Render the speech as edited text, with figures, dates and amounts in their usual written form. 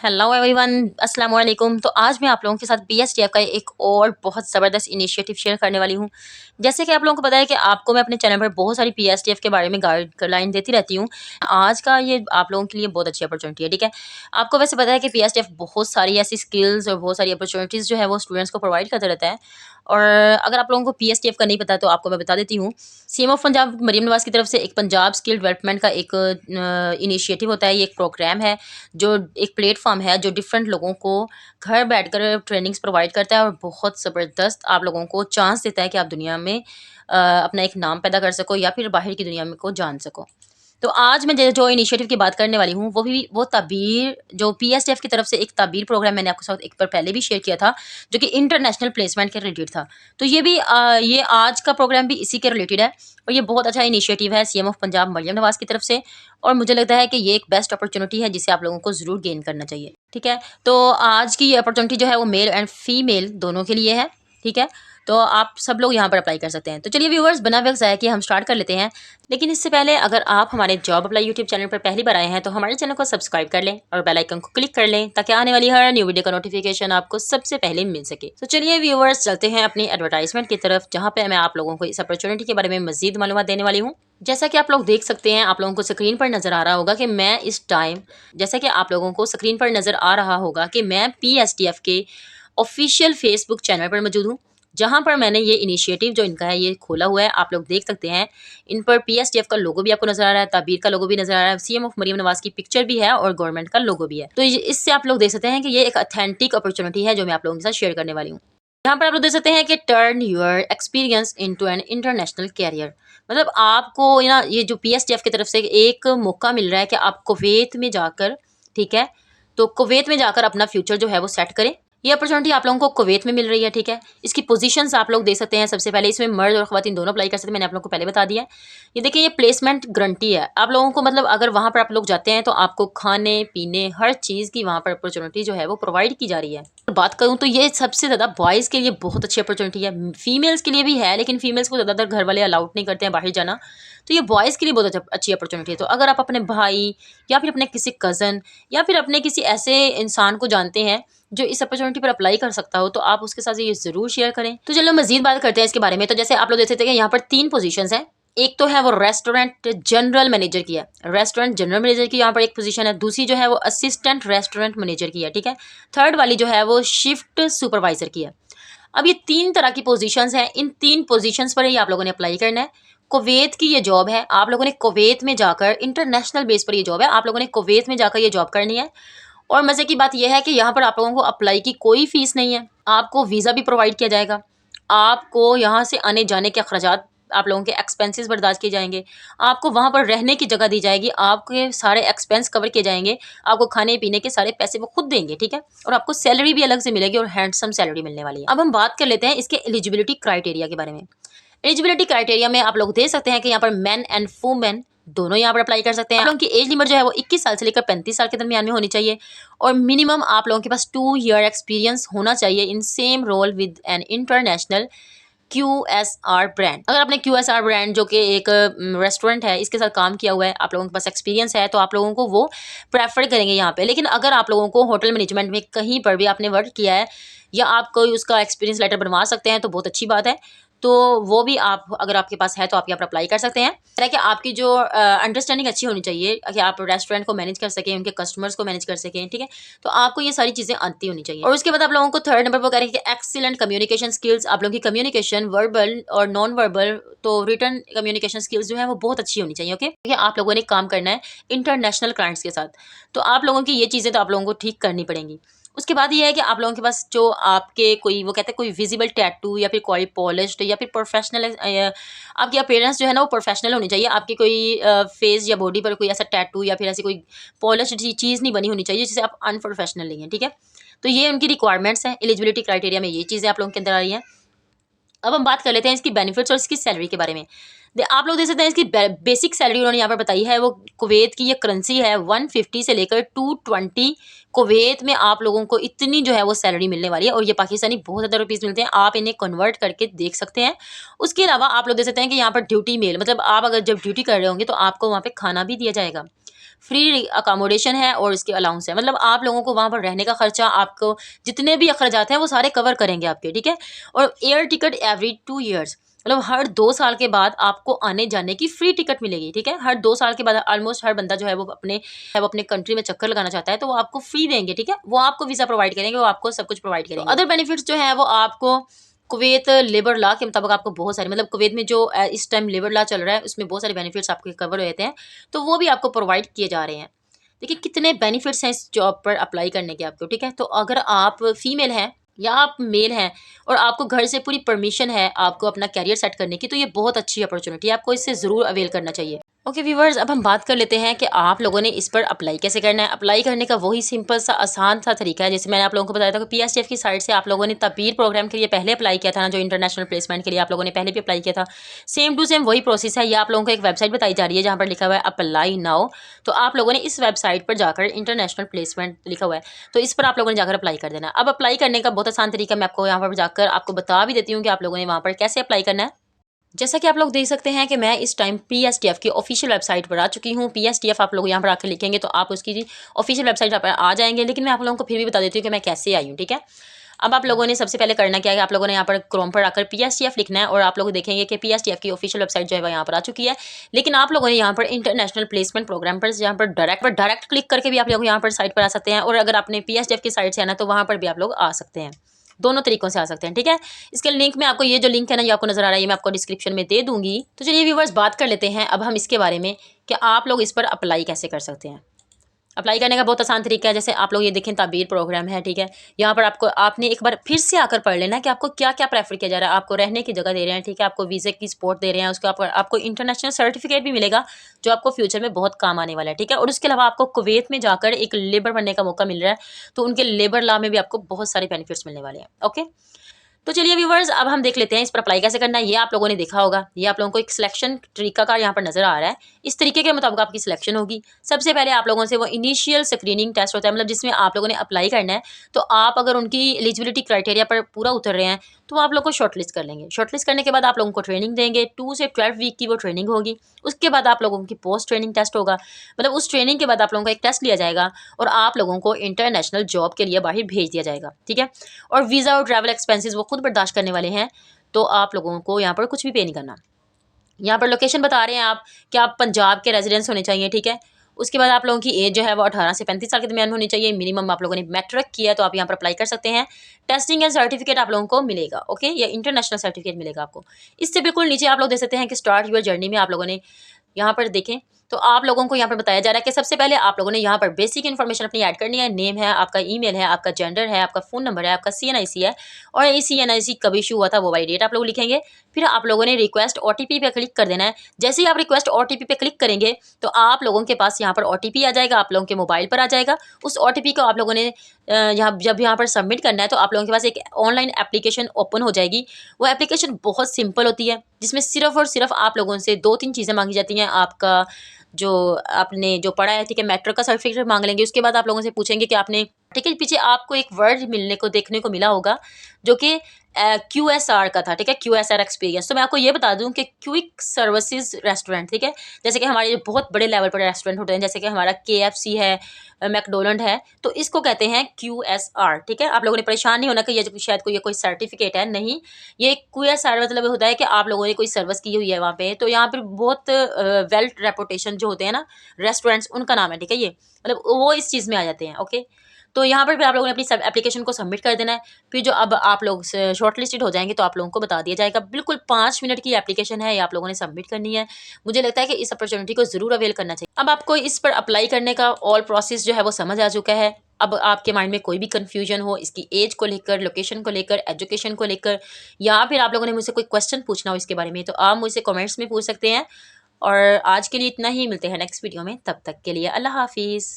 Hello everyone, अस्सलाम वालेकुम। तो आज मैं आप लोगों के साथ बीएसटीएफ का एक और बहुत ज़बरदस्त इनिशिएटिव शेयर करने वाली हूँ। जैसे कि आप लोगों को पता है कि आपको मैं अपने चैनल पर बहुत सारी बीएसटीएफ के बारे में गाइडलाइन देती रहती हूँ। आज का ये आप लोगों के लिए बहुत अच्छी अपॉर्चुनिटी है, ठीक है। आपको वैसे पता है कि बीएसटीएफ बहुत सारी ऐसी स्किल्स और बहुत सारी अपॉर्चुनिटीज़ जो है वो स्टूडेंट्स को प्रोवाइड करता रहता है। और अगर आप लोगों को बीएसटीएफ का नहीं पता तो आपको मैं बता देती हूँ। सीएम ऑफ पंजाब मरियम नवाज की तरफ से एक पंजाब स्किल डेवलपमेंट का एक इनिशिएटिव होता है। ये एक प्रोग्राम है जो एक प्लेटफॉर्म है जो डिफरेंट लोगों को घर बैठकर ट्रेनिंग्स प्रोवाइड करता है और बहुत ज़बरदस्त आप लोगों को चांस देता है कि आप दुनिया में अपना एक नाम पैदा कर सको या फिर बाहर की दुनिया में को जान सको। तो आज मैं जो इनिशिएटिव की बात करने वाली हूँ वो ताबीर जो पीएसटीएफ की तरफ से एक ताबीर प्रोग्राम मैंने आपके साथ एक बार पहले भी शेयर किया था, जो कि इंटरनेशनल प्लेसमेंट के रिलेटेड था। तो ये आज का प्रोग्राम भी इसी के रिलेटेड है और ये बहुत अच्छा इनिशिएटिव है सीएम ऑफ पंजाब मरियम नवाज की तरफ से। और मुझे लगता है कि ये एक बेस्ट अपॉर्चुनिटी है जिसे आप लोगों को ज़रूर गेन करना चाहिए, ठीक है। तो आज की ये अपॉर्चुनिटी जो है वो मेल एंड फीमेल दोनों के लिए है, ठीक है। तो आप सब लोग यहाँ पर अप्लाई कर सकते हैं। तो चलिए व्यूअर्स, बिना वक्त ज़ाया किए हम स्टार्ट कर लेते हैं। लेकिन इससे पहले अगर आप हमारे जॉब अप्लाई यूट्यूब चैनल पर पहली बार आए हैं तो हमारे चैनल को सब्सक्राइब कर लें और बेल आइकन को क्लिक कर लें ताकि आने वाली हर न्यू वीडियो का नोटिफिकेशन आपको सबसे पहले मिल सके। तो चलिए व्यूअर्स, चलते हैं अपनी एडवर्टाइजमेंट की तरफ, जहाँ पे मैं आप लोगों को इस अपॉर्चुनिटी के बारे में मजीद मालूमात देने वाली हूँ। जैसा कि आप लोग देख सकते हैं, आप लोगों को स्क्रीन पर नजर आ रहा होगा कि मैं इस टाइम जैसा कि आप लोगों को स्क्रीन पर नजर आ रहा होगा कि मैं पीएसटीएफ के ऑफिशियल फेसबुक चैनल पर मौजूद हूँ, जहाँ पर मैंने ये इनिशिएटिव जो इनका है ये खोला हुआ है। आप लोग देख सकते हैं, इन पर पीएसटीएफ का लोगो भी आपको नजर आ रहा है, ताबीर का लोगो भी नजर आ रहा है, सीएम ऑफ मरियम नवाज की पिक्चर भी है और गवर्नमेंट का लोगो भी है। तो इससे आप लोग देख सकते हैं कि ये एक ऑथेंटिक अपॉर्चुनिटी है जो मैं आप लोगों के साथ शेयर करने वाली हूँ। यहाँ पर आप लोग देख सकते हैं कि turn your experience into an international career. मतलब आपको ये जो पीएसटीएफ की तरफ से एक मौका मिल रहा है कि आप कुवैत में जाकर, ठीक है, तो कुवैत में जाकर अपना फ्यूचर जो है वो सेट करें। ये अपॉर्चुनिटी आप लोगों को कुवैत में मिल रही है, ठीक है। इसकी पोजीशंस आप लोग देख सकते हैं। सबसे पहले इसमें मर्द और ख़वातीन दोनों अप्लाई कर सकते हैं, मैंने आप लोगों को पहले बता दिया है। ये देखिए, ये प्लेसमेंट गारंटी है आप लोगों को। मतलब अगर वहाँ पर आप लोग जाते हैं तो आपको खाने पीने हर चीज़ की वहाँ पर अपॉर्चुनिटी जो है वो प्रोवाइड की जा रही है। बात करूँ तो ये सबसे ज़्यादा बॉयज़ के लिए बहुत अच्छी अपॉर्चुनिटी है। फीमेल्स के लिए भी है, लेकिन फीमेल्स को ज़्यादातर घर वाले अलाउड नहीं करते हैं बाहर जाना। तो ये बॉयज़ के लिए बहुत अच्छी अपॉर्चुनिटी है। तो अगर आप अपने भाई या फिर अपने किसी कज़न या फिर अपने किसी ऐसे इंसान को जानते हैं जो इस अपॉर्चुनिटी पर अप्लाई कर सकता हो, तो आप उसके साथ ये ज़रूर शेयर करें। तो चलो मज़ीद बात करते हैं इसके बारे में। तो जैसे आप लोग देख सकते हैं कि यहाँ पर 3 पोजीशंस हैं। एक तो है वो रेस्टोरेंट जनरल मैनेजर की है। रेस्टोरेंट जनरल मैनेजर की यहाँ पर एक पोजीशन है। दूसरी जो है वो असिस्टेंट रेस्टोरेंट मैनेजर की है, ठीक है। थर्ड वाली जो है वो शिफ्ट सुपरवाइजर की है। अब ये 3 तरह की पोजीशंस हैं। इन 3 पोजीशंस पर ही आप लोगों ने अप्लाई करना है। कुवैत की ये जॉब है। आप लोगों ने कुवैत में जाकर, इंटरनेशनल बेस पर ये जॉब है, आप लोगों ने कुवैत में जाकर ये जॉब करनी है। और मज़े की बात यह है कि यहाँ पर आप लोगों को अप्लाई की कोई फ़ीस नहीं है। आपको वीज़ा भी प्रोवाइड किया जाएगा। आपको यहाँ से आने-जाने के अखराजात, आप लोगों के एक्सपेंसेस बर्दाश्त किए जाएँगे। आपको वहाँ पर रहने की जगह दी जाएगी। आपके सारे एक्सपेंस कवर किए जाएँगे। आपको खाने-पीने के सारे पैसे वो खुद देंगे, ठीक है? और आपको सैलरी भी अलग से मिलेगी और हैंडसम सैलरी मिलने वाली है। अब हम बात कर लेते हैं इसके एलिजिबिलिटी क्राइटेरिया के बारे में। एलिजिबिलिटी क्राइटेरिया में आप लोग देख सकते हैं कि यहाँ पर मेन एंड वुमेन दोनों यहाँ पर अप्लाई कर सकते हैं। आप लोगों की एज लिमिट जो है वो 21 साल से लेकर 35 साल के दरमियान में होनी चाहिए और मिनिमम आप लोगों के पास 2 ईयर एक्सपीरियंस होना चाहिए in same role with an international QSR brand. अगर आपने QSR ब्रांड जो कि एक रेस्टोरेंट है इसके साथ काम किया हुआ है, आप लोगों के पास एक्सपीरियंस है, तो आप लोगों को वो प्रेफर करेंगे यहाँ पे। लेकिन अगर आप लोगों को होटल मैनेजमेंट में कहीं पर भी आपने वर्क किया है या आप कोई उसका एक्सपीरियंस लेटर बनवा सकते हैं तो बहुत अच्छी बात है। तो वो भी आप, अगर आपके पास है तो आप यहाँ पर अप्लाई कर सकते हैं। है कि आपकी जो अंडरस्टैंडिंग अच्छी होनी चाहिए कि आप रेस्टोरेंट को मैनेज कर सकें, उनके कस्टमर्स को मैनेज कर सकें, ठीक है। तो आपको ये सारी चीज़ें आती होनी चाहिए। और उसके बाद आप लोगों को थर्ड नंबर पर करें कि एक्सीलेंट कम्युनिकेशन स्किल्स। आप लोगों की कम्युनिकेशन वर्बल और नॉन वर्बल, तो रिटर्न कम्युनिकेशन स्किल्स जो है वो बहुत अच्छी होनी चाहिए, ओके। ठीक है, आप लोगों ने काम करना है इंटरनेशनल क्लाइंट्स के साथ, तो आप लोगों की ये चीज़ें तो आप लोगों को ठीक करनी पड़ेंगी। उसके बाद ये है कि आप लोगों के पास जो आपके कोई, वो कहते हैं कोई विजिबल टैटू या फिर कोई पॉलिश्ड या फिर प्रोफेशनल, आपकी अपीयरेंस जो है ना वो प्रोफेशनल होनी चाहिए। आपकी कोई फेस या बॉडी पर कोई ऐसा टैटू या फिर ऐसी कोई पॉलिश्ड चीज़ नहीं बनी होनी चाहिए जिससे आप अनप्रोफेशनल नहीं है, ठीक है। तो ये उनकी रिक्वायरमेंट्स हैं। एलिजिबिलिटी क्राइटेरिया में ये चीज़ें आप लोगों के अंदर आ रही हैं। अब हम बात कर लेते हैं इसकी बेनिफिट्स और इसकी सैलरी के बारे में। आप लोग देख सकते हैं इसकी बेसिक सैलरी उन्होंने यहाँ पर बताई है। वो कुवैत की ये करेंसी है 150 से लेकर 220। कुवैत में आप लोगों को इतनी जो है वो सैलरी मिलने वाली है और ये पाकिस्तानी बहुत ज़्यादा रुपीज़ मिलते हैं। आप इन्हें कन्वर्ट करके देख सकते हैं। उसके अलावा आप लोग देख सकते हैं कि यहाँ पर ड्यूटी मेल, मतलब आप अगर जब ड्यूटी कर रहे होंगे तो आपको वहाँ पर खाना भी दिया जाएगा। फ्री अकोमोडेशन है और इसके अलाउंस है। मतलब आप लोगों को वहाँ पर रहने का खर्चा, आपको जितने भी अखराजात हैं वो सारे कवर करेंगे आपके, ठीक है। और एयर टिकट एवरी 2 ईयर्स, मतलब हर 2 साल के बाद आपको आने जाने की फ्री टिकट मिलेगी, ठीक है। हर 2 साल के बाद ऑलमोस्ट हर बंदा जो है वो अपने कंट्री में चक्कर लगाना चाहता है तो वो आपको फ्री देंगे, ठीक है। वो आपको वीज़ा प्रोवाइड करेंगे, वो आपको सब कुछ प्रोवाइड करेंगे। अदर बेनिफिट्स जो है वो आपको कुवैत लेबर लॉ के मुताबिक आपको बहुत सारे, मतलब कुवैत में जो इस टाइम लेबर लॉ चल रहा है उसमें बहुत सारे बेनिफिट्स आपके कवर होते हैं, तो वो भी आपको प्रोवाइड किए जा रहे हैं। देखिए कितने बेनिफिट्स हैं इस जॉब पर अप्लाई करने के आपको, ठीक है। तो अगर आप फीमेल हैं या आप मेल हैं और आपको घर से पूरी परमिशन है आपको अपना करियर सेट करने की, तो ये बहुत अच्छी अपॉर्चुनिटी है, आपको इससे ज़रूर अवेल करना चाहिए। ओके व्यूवर्स, अब हम बात कर लेते हैं कि आप लोगों ने इस पर अप्लाई कैसे करना है। अप्लाई करने का वही सिंपल सा आसान सा तरीका है, जैसे मैंने आप लोगों को बताया था कि पीएसटीएफ की साइट से आप लोगों ने तबीर प्रोग्राम के लिए पहले अप्लाई किया था ना, जो इंटरनेशनल प्लेसमेंट के लिए आप लोगों ने पहले भी अप्लाई किया था। सेम टू सेम वही प्रोसेस है। ये आप लोगों को एक वेबसाइट बताई जा रही है जहाँ पर लिखा हुआ है अप्लाई नाउ। तो आप लोगों ने इस वेबसाइट पर जाकर इंटरनेशनल प्लेसमेंट लिखा हुआ है, तो इस पर आप लोगों ने जाकर अप्लाई कर देना। अब अप्लाई करने का बहुत आसान तरीका मैं आपको यहाँ पर जाकर आपको बता भी देती हूँ कि आप लोगों ने वहाँ पर कैसे अप्लाई करना है। जैसा कि आप लोग देख सकते हैं कि मैं इस टाइम पीएसटीएफ की ऑफिशियल वेबसाइट पर आ चुकी हूँ। पीएसटीएफ आप लोग यहाँ पर आकर लिखेंगे तो आप उसकी ऑफिशियल वेबसाइट पर आ जाएंगे, लेकिन मैं आप लोगों को फिर भी बता देती हूँ कि मैं कैसे आई हूँ, ठीक है। अब आप लोगों ने सबसे पहले करना क्या है, आप लोगों ने यहाँ पर क्रोम पर आकर पीएसटीएफ लिखना है और आप लोग देखेंगे कि पीएसटीएफ की ऑफिशियल वेबसाइट जो है वो यहाँ पर आ चुकी है। लेकिन आप लोगों ने यहाँ पर इंटरनेशनल प्लेसमेंट प्रोग्राम पर यहाँ पर डायरेक्ट क्लिक करके भी आप लोग यहाँ पर साइट पर आ सकते हैं, और अगर आपने पीएसटीएफ की साइट से आना तो वहाँ पर भी आप लोग आ सकते हैं। दोनों तरीकों से आ सकते हैं, ठीक है। इसके लिंक में आपको, ये जो लिंक है ना ये आपको नजर आ रहा है, ये मैं आपको डिस्क्रिप्शन में दे दूंगी। तो चलिए व्यूवर्स बात कर लेते हैं अब हम इसके बारे में कि आप लोग इस पर अप्लाई कैसे कर सकते हैं। अप्लाई करने का बहुत आसान तरीका है। जैसे आप लोग ये देखें ताबीर प्रोग्राम है, ठीक है। यहाँ पर आपको, आपने एक बार फिर से आकर पढ़ लेना है कि आपको क्या क्या प्रेफर किया जा रहा है। आपको रहने की जगह दे रहे हैं, ठीक है, आपको वीज़े की सपोर्ट दे रहे हैं, उसको आपको इंटरनेशनल सर्टिफिकेट भी मिलेगा जो आपको फ्यूचर में बहुत काम आने वाला है, ठीक है। और उसके अलावा आपको कुवैत में जाकर एक लेबर बनने का मौका मिल रहा है, तो उनके लेबर लॉ में भी आपको बहुत सारे बेनिफिट्स मिलने वाले हैं। ओके, तो चलिए व्यूवर्स अब हम देख लेते हैं इस पर अप्लाई कैसे करना है। ये आप लोगों ने देखा होगा, ये आप लोगों को एक सिलेक्शन तरीका का यहाँ पर नजर आ रहा है। इस तरीके के मुताबिक आपकी सिलेक्शन होगी। सबसे पहले आप लोगों से वो इनिशियल स्क्रीनिंग टेस्ट होता है, मतलब जिसमें आप लोगों ने अप्लाई करना है। तो आप अगर उनकी एलिजिबिलिटी क्राइटेरिया पर पूरा उतर रहे हैं तो आप लोग को शॉर्टलिस्ट कर लेंगे। शॉर्टलिस्ट करने के बाद आप लोगों को ट्रेनिंग देंगे, 2 से 12 वीक की वो ट्रेनिंग होगी। उसके बाद आप लोगों की पोस्ट ट्रेनिंग टेस्ट होगा, मतलब उस ट्रेनिंग के बाद आप लोगों का एक टेस्ट लिया जाएगा और आप लोगों को इंटरनेशनल जॉब के लिए बाहर भेज दिया जाएगा, ठीक है। और वीज़ा और ट्रैवल एक्सपेंसेस वो खुद बर्दाश्त करने वाले हैं, तो आप लोगों को यहाँ पर कुछ भी पे नहीं करना। यहाँ पर लोकेशन बता रहे हैं आप कि आप पंजाब के रेजिडेंस होने चाहिए, ठीक है। उसके बाद आप लोगों की एज जो है वो 18 से 35 साल के दरमियान होनी चाहिए। मिनिमम आप लोगों ने मैट्रिक किया है तो आप यहाँ पर अप्लाई कर सकते हैं। टेस्टिंग एंड सर्टिफिकेट आप लोगों को मिलेगा, ओके, या इंटरनेशनल सर्टिफिकेट मिलेगा आपको। इससे बिल्कुल नीचे आप लोग देख सकते हैं कि स्टार्ट यूर जर्नी में आप लोगों ने यहाँ पर देखें तो आप लोगों को यहाँ पर बताया जा रहा है कि सबसे पहले आप लोगों ने यहाँ पर बेसिक इन्फॉर्मेशन अपनी ऐड करनी है। नेम है आपका, ईमेल है आपका, जेंडर है आपका, फ़ोन नंबर है आपका, सीएनआईसी है, और ये सीएनआईसी कब इशू हुआ था वो वाली डेट आप लोग लिखेंगे। फिर आप लोगों ने रिक्वेस्ट ओटीपी पे क्लिक कर देना है। जैसे ही आप रिक्वेस्ट ओटीपी पे क्लिक करेंगे तो आप लोगों के पास यहाँ पर ओटीपी आ जाएगा, आप लोगों के मोबाइल पर आ जाएगा। उस ओटीपी को आप लोगों ने यहाँ जब यहाँ पर सबमिट करना है तो आप लोगों के पास एक ऑनलाइन एप्लीकेशन ओपन हो जाएगी। वो एप्लीकेशन बहुत सिंपल होती है, जिसमें सिर्फ और सिर्फ आप लोगों से 2-3 चीज़ें मांगी जाती हैं। आपका जो आपने जो पढ़ा है, ठीक है, मैट्रिक का सर्टिफिकेट मांग लेंगे। उसके बाद आप लोगों से पूछेंगे कि आपने, ठीक है, पीछे आपको एक वर्ड मिलने को देखने को मिला होगा जो कि QSR का था, ठीक है, QSR एक्सपीरियंस। तो मैं आपको ये बता दूं कि क्विक सर्विसेज रेस्टोरेंट, ठीक है, जैसे कि हमारे बहुत बड़े लेवल पर रेस्टोरेंट होते हैं, जैसे कि हमारा KFC है, मैकडोनल्ड है, तो इसको कहते हैं QSR, ठीक है। आप लोगों ने परेशान नहीं होना कि ये शायद कोई सर्टिफिकेट है, नहीं। ये QSR मतलब होता है कि आप लोगों ने कोई सर्विस की हुई है वहाँ पे, तो यहाँ पर बहुत वेल रेपुटेशन जो होते हैं ना रेस्टोरेंट्स, उनका नाम है, ठीक है। ये मतलब वो इस चीज़ में आ जाते हैं, ओके। तो यहाँ पर भी आप लोगों ने अपनी सब एप्लीकेशन को सबमिट कर देना है। फिर जो अब आप लोग शॉर्ट लिस्टेड हो जाएंगे तो आप लोगों को बता दिया जाएगा। बिल्कुल 5 मिनट की एप्लीकेशन है, ये आप लोगों ने सबमिट करनी है। मुझे लगता है कि इस अपॉर्चुनिटी को ज़रूर अवेल करना चाहिए। अब आपको इस पर अप्लाई करने का ऑल प्रोसेस जो है वो समझ आ चुका है। अब आपके माइंड में कोई भी कन्फ्यूजन हो इसकी एज को लेकर, लोकेशन को लेकर, एजुकेशन को लेकर, या फिर आप लोगों ने मुझसे कोई क्वेश्चन पूछना हो इसके बारे में, तो आप मुझसे कमेंट्स में पूछ सकते हैं। और आज के लिए इतना ही, मिलते हैं नेक्स्ट वीडियो में, तब तक के लिए अल्लाह हाफिज़।